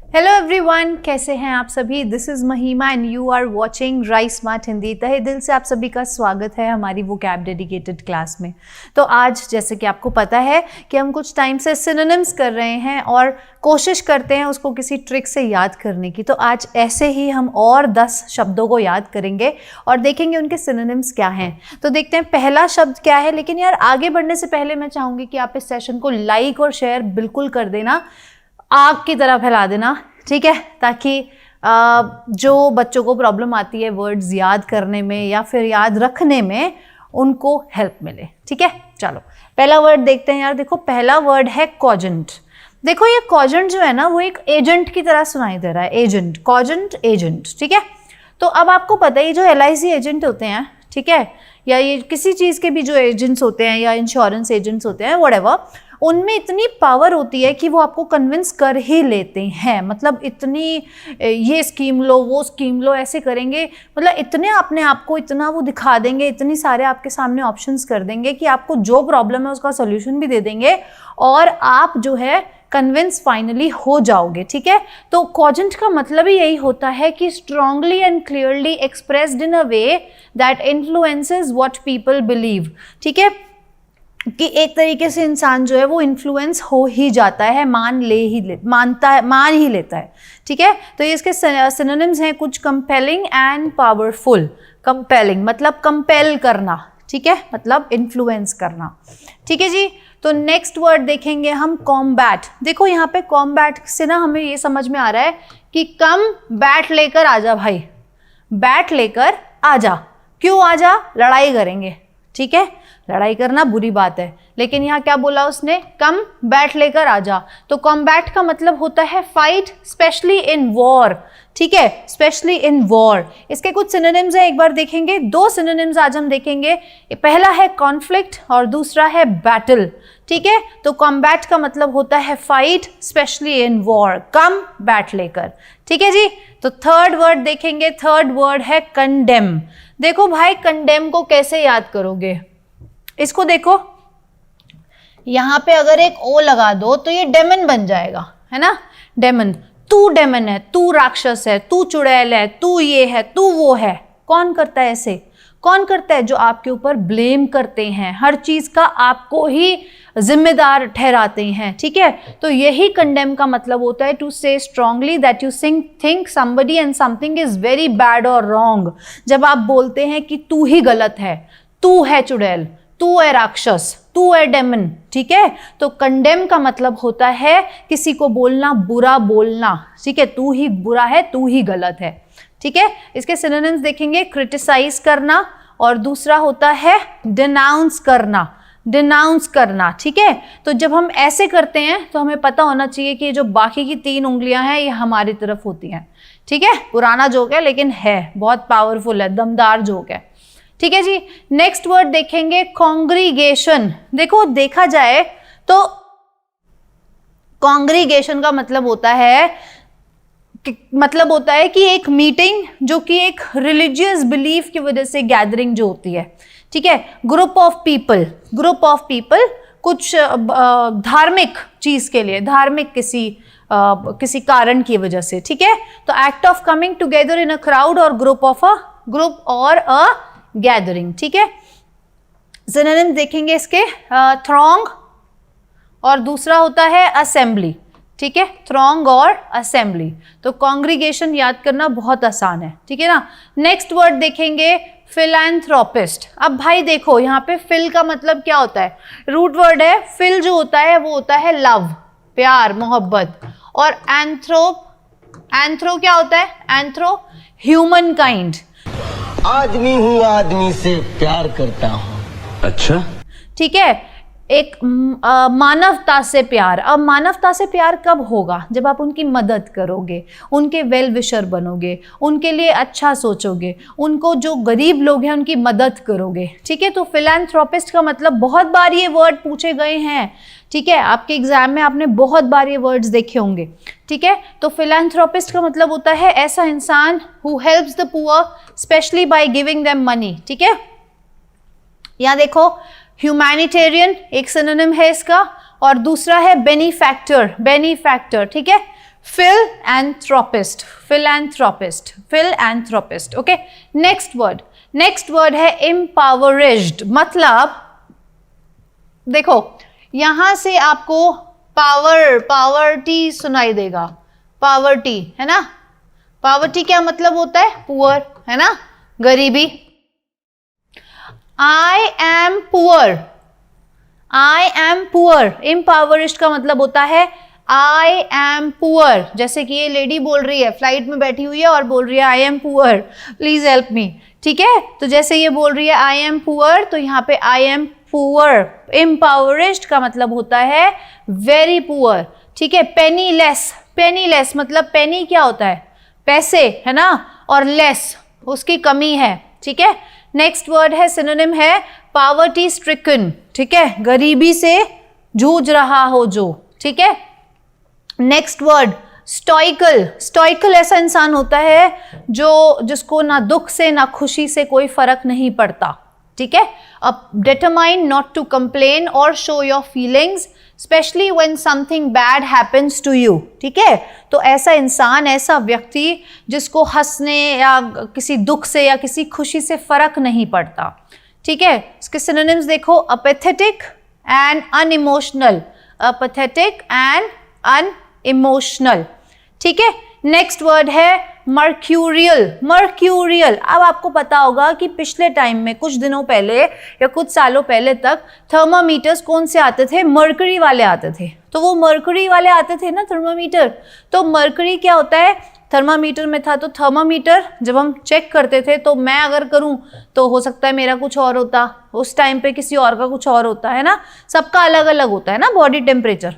Hello everyone, कैसे हैं आप सभी। This is Mahima and you are watching rice smart Hindi. तहे दिल से आप सभी का स्वागत है हमारी वोकैब डेडिकेटेड क्लास में। तो आज जैसे कि आपको पता है कि हम कुछ टाइम से सिनोनिम्स कर रहे हैं और कोशिश करते हैं उसको किसी ट्रिक से याद करने की। तो आज ऐसे ही हम और 10 शब्दों को याद करेंगे और देखेंगे उनके सिनोनिम्स क्या हैं। तो देखते हैं पहला शब्द क्या है। लेकिन यार आगे बढ़ने से पहले मैं चाहूँगी कि आप इस सेशन को लाइक और शेयर बिल्कुल कर देना, आग की तरह फैला देना, ठीक है, ताकि जो बच्चों को प्रॉब्लम आती है वर्ड्स याद करने में या फिर याद रखने में, उनको हेल्प मिले। ठीक है, चलो पहला वर्ड देखते हैं। यार देखो, पहला वर्ड है कॉजेंट। देखो ये कॉजेंट जो है ना, वो एक एजेंट की तरह सुनाई दे रहा है। Agent, cogent, agent. ठीक है, तो अब आपको पता है ये जो LIC एजेंट होते हैं, ठीक है, या ये किसी चीज़ के भी जो एजेंट्स होते हैं या इंश्योरेंस एजेंट्स होते हैं, व्हाटएवर, उनमें इतनी पावर होती है कि वो आपको कन्विंस कर ही लेते हैं। मतलब इतनी ये स्कीम लो, वो स्कीम लो, ऐसे करेंगे, मतलब इतने अपने आप को इतना वो दिखा देंगे, इतनी सारे आपके सामने ऑप्शंस कर देंगे कि आपको जो प्रॉब्लम है उसका सोल्यूशन भी दे देंगे और आप जो है कन्विंस फाइनली हो जाओगे। ठीक है, तो कॉजेंट का मतलब ही यही होता है कि strongly and clearly expressed in a way that influences what people believe. ठीक है, कि एक तरीके से इंसान जो है वो इन्फ्लुएंस हो ही जाता है, मान ही लेता है। ठीक है, तो ये इसके सिनोनिम्स हैं कुछ। Compelling and powerful. कंपेलिंग मतलब कंपेल करना, ठीक है, मतलब इन्फ्लुएंस करना। ठीक है जी, तो नेक्स्ट वर्ड देखेंगे हम, कॉम्बैट। देखो यहाँ पे कॉम्बैट से ना हमें ये समझ में आ रहा है कि कम बैट लेकर आजा भाई, बैट लेकर आजा। क्यों आजा? लड़ाई करेंगे। ठीक है, लड़ाई करना बुरी बात है, लेकिन यहाँ क्या बोला उसने? कम बैट लेकर आजा। तो कॉम्बैट का मतलब होता है फाइट, स्पेशली इन वॉर। ठीक है, स्पेशली इन वॉर। इसके कुछ सिनोनिम्स हैं, एक बार देखेंगे। 2 सिनोनिम्स आज हम देखेंगे। पहला है कॉन्फ्लिक्ट और दूसरा है बैटल। ठीक है, तो कॉम्बैट का मतलब होता है fight, specially in war, come bat लेकर। ठीक है जी, तो थर्ड वर्ड देखेंगे। थर्ड वर्ड है कंडेम। देखो भाई, कंडेम को कैसे याद करोगे? इसको देखो, यहां पे अगर एक ओ लगा दो तो ये डेमन बन जाएगा, है ना। डेमन, तू डेमन है, तू राक्षस है, तू चुड़ैल है, तू ये है, तू वो है। कौन करता है ऐसे? कौन करता है? जो आपके ऊपर ब्लेम करते हैं, हर चीज का आपको ही जिम्मेदार ठहराते हैं। ठीक है, तो यही कंडेम का मतलब होता है, टू से strongly that you think somebody and something is very bad और रॉन्ग। जब आप बोलते हैं कि तू ही गलत है, तू है चुड़ैल, तू है राक्षस, तू है डेमन। ठीक है, तो कंडेम का मतलब होता है किसी को बोलना, बुरा बोलना। ठीक है, तू ही बुरा है, तू ही गलत है। ठीक है, इसके सिनोनिम्स देखेंगे। क्रिटिसाइज करना और दूसरा होता है डिनाउंस करना। डिनाउंस करना, ठीक है। तो जब हम ऐसे करते हैं तो हमें पता होना चाहिए कि जो बाकी की 3 उंगलियां हैं ये हमारी तरफ होती हैं। ठीक है, पुराना जोक है लेकिन है बहुत पावरफुल है, दमदार जोक है। ठीक है जी, नेक्स्ट वर्ड देखेंगे, कॉन्ग्रीगेशन। देखो, देखा जाए तो कॉन्ग्रीगेशन का मतलब होता है कि एक मीटिंग जो कि एक रिलीजियस बिलीफ की वजह से गैदरिंग जो होती है। ठीक है, ग्रुप ऑफ पीपल कुछ धार्मिक चीज के लिए, धार्मिक किसी कारण की वजह से। ठीक है, तो act of coming together in a crowd और ग्रुप और अ गैदरिंग। ठीक है, सिनोनिम देखेंगे इसके, थ्रॉन्ग और दूसरा होता है असेंबली। ठीक है, थ्रॉन्ग और असेंबली। तो कॉन्ग्रीगेशन याद करना बहुत आसान है। ठीक है ना। नेक्स्ट वर्ड देखेंगे, फिलैंथ्रोपिस्ट। अब भाई देखो, यहाँ पे फिल का मतलब क्या होता है? रूट वर्ड है। फिल जो होता है वो होता है लव, प्यार, मोहब्बत। और एंथ्रो क्या होता है? Anthro, human kind. आदमी हूँ, आदमी से प्यार करता हूँ। अच्छा, ठीक है, एक मानवता से प्यार। अब मानवता से प्यार कब होगा? जब आप उनकी मदद करोगे, उनके वेल विशर बनोगे, उनके लिए अच्छा सोचोगे, उनको जो गरीब लोग हैं उनकी मदद करोगे। ठीक है, तो फिलैंथ्रोपिस्ट का मतलब, बहुत बार ये वर्ड पूछे गए हैं। ठीक है, आपके एग्जाम में आपने बहुत बार ये वर्ड्स देखे होंगे। ठीक है, तो फिलैंथ्रोपिस्ट का मतलब होता है ऐसा इंसान who helps the poor specially by giving them money. ठीक है, यहाँ देखो, ह्यूमैनिटेरियन एक सिनोनिम है इसका, और दूसरा है बेनिफैक्टर। ठीक है, philanthropist, philanthropist, philanthropist. Okay, next word है impoverished. मतलब देखो यहां से आपको पावर्टी सुनाई देगा, पावर्टी है ना, पावर्टी क्या मतलब होता है, पुअर है ना, गरीबी. I am poor, I am poor. Impoverished का मतलब होता है आई एम पुअर. जैसे कि ये लेडी बोल रही है, फ्लाइट में बैठी हुई है और बोल रही है आई am poor, please help me. ठीक है, तो जैसे ये बोल रही है आई एम पुअर, तो यहाँ पे आई एम पुअर. इम्पावरिश्ड का मतलब होता है वेरी पुअर. ठीक है, पेनीलेस, पेनीलेस मतलब पेनी क्या होता है, पैसे है ना, और लेस उसकी कमी है. ठीक है, नेक्स्ट वर्ड है सिनोनिम है पावर्टी स्ट्रिकन. ठीक है, गरीबी से जूझ रहा हो जो. ठीक है, नेक्स्ट वर्ड स्टोइकल. स्टोइकल ऐसा इंसान होता है जिसको ना दुख से ना खुशी से कोई फर्क नहीं पड़ता. ठीक है, अब डिटरमाइन नॉट टू कंप्लेन और show your feelings specially when something bad happens to you. ठीक है, तो ऐसा इंसान, ऐसा व्यक्ति जिसको हंसने या किसी दुख से या किसी खुशी से फर्क नहीं पड़ता. ठीक है, इसके सिनोनिम्स देखो, अपेथेटिक एंड अनइमोशनल, अपेथेटिक एंड अनइमोशनल. ठीक है, नेक्स्ट वर्ड है मर्क्यूरियल. मर्क्यूरियल, अब आपको पता होगा कि पिछले टाइम में कुछ दिनों पहले या कुछ सालों पहले तक थर्मामीटर्स कौन से आते थे, मर्करी वाले आते थे. तो वो मर्करी वाले आते थे ना थर्मामीटर, तो मर्करी क्या होता है, थर्मामीटर में था. तो थर्मामीटर जब हम चेक करते थे, तो मैं अगर करूं तो हो सकता है मेरा कुछ और होता, उस टाइम पे किसी और का कुछ और होता है ना, सबका अलग अलग होता है ना बॉडी टेम्परेचर.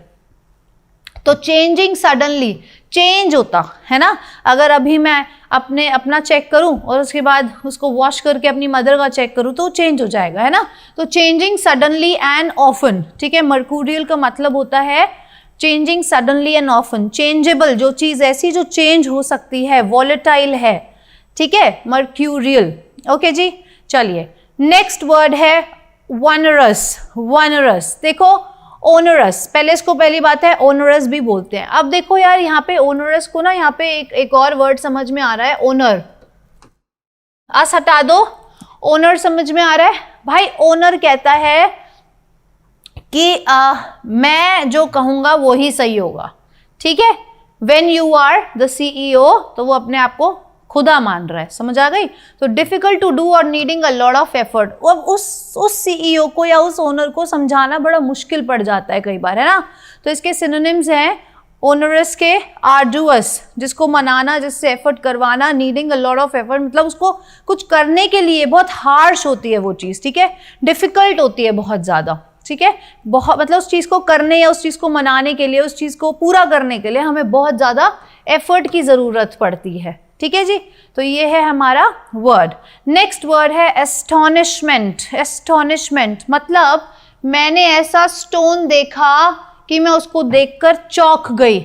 तो चेंजिंग सडनली, चेंज होता है ना. अगर अभी मैं अपना चेक करूं और उसके बाद उसको वॉश करके अपनी मदर का चेक करूं तो चेंज हो जाएगा है ना. तो चेंजिंग सडनली एंड ऑफन. ठीक है, मर्क्यूरियल का मतलब होता है changing suddenly and often. Changeable, जो चीज ऐसी जो चेंज हो सकती है, वॉलेटाइल है. ठीक है, मर्क्यूरियल. ओके जी, चलिए नेक्स्ट वर्ड है वनरस. वनरस देखो, ओनरस, पहले इसको पहली बात है ओनरस भी बोलते हैं. अब देखो यार, यहाँ पे ओनरस को ना, यहाँ पे एक और वर्ड समझ में आ रहा है, ओनर. अस हटा दो, ओनर समझ में आ रहा है भाई. ओनर कहता है कि मैं जो कहूंगा वो ही सही होगा. ठीक है, when you are the CEO, तो वो अपने आप को खुदा मान रहा है. समझ आ गई. तो डिफिकल्ट टू डू और needing a lot of effort. और उस सीईओ को या उस ओनर को समझाना बड़ा मुश्किल पड़ जाता है कई बार है ना. तो इसके सिनोनिम्स हैं ओनरस के आर्डुअस, जिसको मनाना, जिससे एफर्ट करवाना. Needing a lot of effort मतलब उसको कुछ करने के लिए बहुत हार्श होती है वो चीज़. ठीक है, डिफिकल्ट होती है बहुत ज़्यादा. ठीक है, बहुत मतलब उस चीज़ को करने या उस चीज़ को मनाने के लिए, उस चीज़ को पूरा करने के लिए हमें बहुत ज़्यादा एफर्ट की ज़रूरत पड़ती है. ठीक है जी, तो ये है हमारा वर्ड. नेक्स्ट वर्ड है एस्टोनिशमेंट. एस्टोनिशमेंट मतलब मैंने ऐसा स्टोन देखा कि मैं उसको देखकर चौंक गई,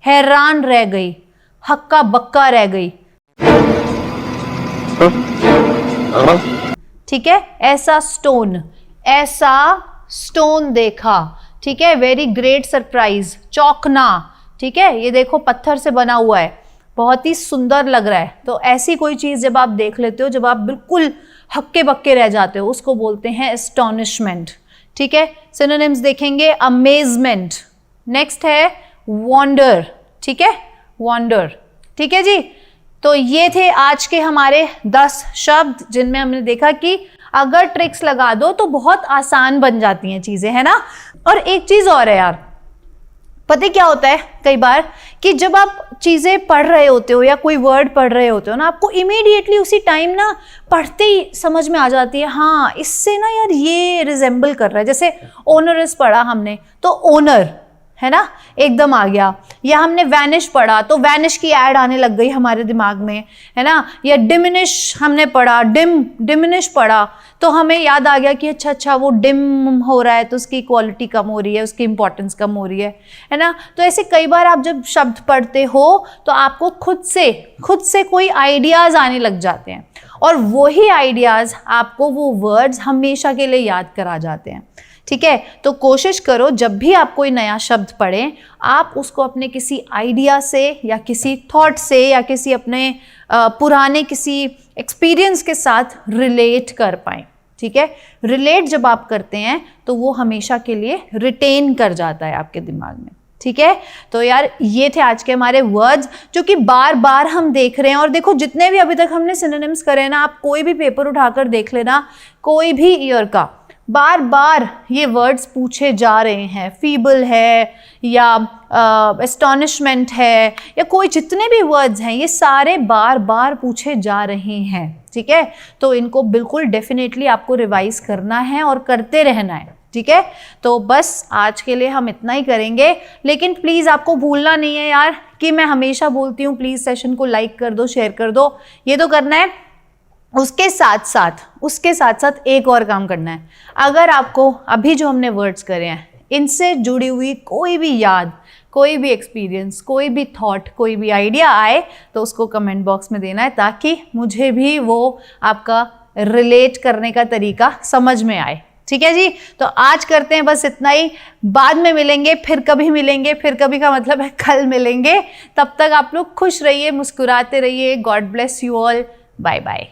हैरान रह गई, हक्का बक्का रह गई. ठीक है, ऐसा स्टोन देखा. ठीक है, वेरी ग्रेट सरप्राइज, चौंकना. ठीक है, ये देखो पत्थर से बना हुआ है, बहुत ही सुंदर लग रहा है. तो ऐसी कोई चीज़ जब आप देख लेते हो, जब आप बिल्कुल हक्के बक्के रह जाते हो, उसको बोलते हैं एस्टोनिशमेंट. ठीक है, सिनोनिम्स देखेंगे, अमेजमेंट. नेक्स्ट है वंडर. ठीक है, वंडर. ठीक है जी, तो ये थे आज के हमारे 10 शब्द जिनमें हमने देखा कि अगर ट्रिक्स लगा दो तो बहुत आसान बन जाती हैं चीज़ें, है ना. और एक चीज़ और है यार, पता क्या होता है कई बार कि जब आप चीज़ें पढ़ रहे होते हो या कोई वर्ड पढ़ रहे होते हो ना, आपको इमीडिएटली उसी टाइम ना पढ़ते ही समझ में आ जाती है, हाँ इससे ना यार ये रिजेंबल कर रहा है. जैसे ओनरस पढ़ा हमने तो ओनर है ना, एकदम आ गया. या हमने वैनिश पढ़ा तो वैनिश की ऐड आने लग गई हमारे दिमाग में, है ना. या डिमिनिश हमने पढ़ा, डिमिनिश पढ़ा तो हमें याद आ गया कि अच्छा वो डिम हो रहा है तो उसकी क्वालिटी कम हो रही है, उसकी इंपॉर्टेंस कम हो रही है ना. तो ऐसे कई बार आप जब शब्द पढ़ते हो तो आपको खुद से कोई आइडियाज़ आने लग जाते हैं, और वही आइडियाज़ आपको वो वर्ड्स हमेशा के लिए याद करा जाते हैं. ठीक है। तो कोशिश करो जब भी आप कोई नया शब्द पढ़ें, आप उसको अपने किसी आइडिया से या किसी थॉट से या किसी अपने पुराने किसी एक्सपीरियंस के साथ रिलेट कर पाएं। ठीक है। रिलेट जब आप करते हैं तो वो हमेशा के लिए रिटेन कर जाता है आपके दिमाग में। ठीक है। तो यार ये थे आज के हमारे वर्ड्स जो कि बार बार हम देख रहे हैं। और देखो जितने भी अभी तक हमने सिनोनिम्स करे ना, आप कोई भी पेपर उठाकर देख लेना, कोई भी ईयर का, बार बार ये वर्ड्स पूछे जा रहे हैं। फीबल है या एस्टॉनिशमेंट है या कोई जितने भी वर्ड्स हैं, ये सारे बार बार पूछे जा रहे हैं। ठीक है। तो इनको बिल्कुल डेफिनेटली आपको रिवाइज करना है और करते रहना है। ठीक है। तो बस आज के लिए हम इतना ही करेंगे, लेकिन प्लीज़ आपको भूलना नहीं है यार कि मैं हमेशा बोलती हूँ प्लीज़ सेशन को लाइक कर दो, शेयर कर दो, ये तो करना है। उसके साथ साथ एक और काम करना है। अगर आपको अभी जो हमने वर्ड्स करे हैं इनसे जुड़ी हुई कोई भी याद, कोई भी एक्सपीरियंस, कोई भी थॉट, कोई भी आइडिया आए तो उसको कमेंट बॉक्स में देना है, ताकि मुझे भी वो आपका रिलेट करने का तरीका समझ में आए। ठीक है जी। तो आज करते हैं बस इतना ही, बाद में मिलेंगे, फिर कभी मिलेंगे, फिर कभी का मतलब है कल मिलेंगे। तब तक आप लोग खुश रहिए, मुस्कुराते रहिए। God bless you all. Bye bye.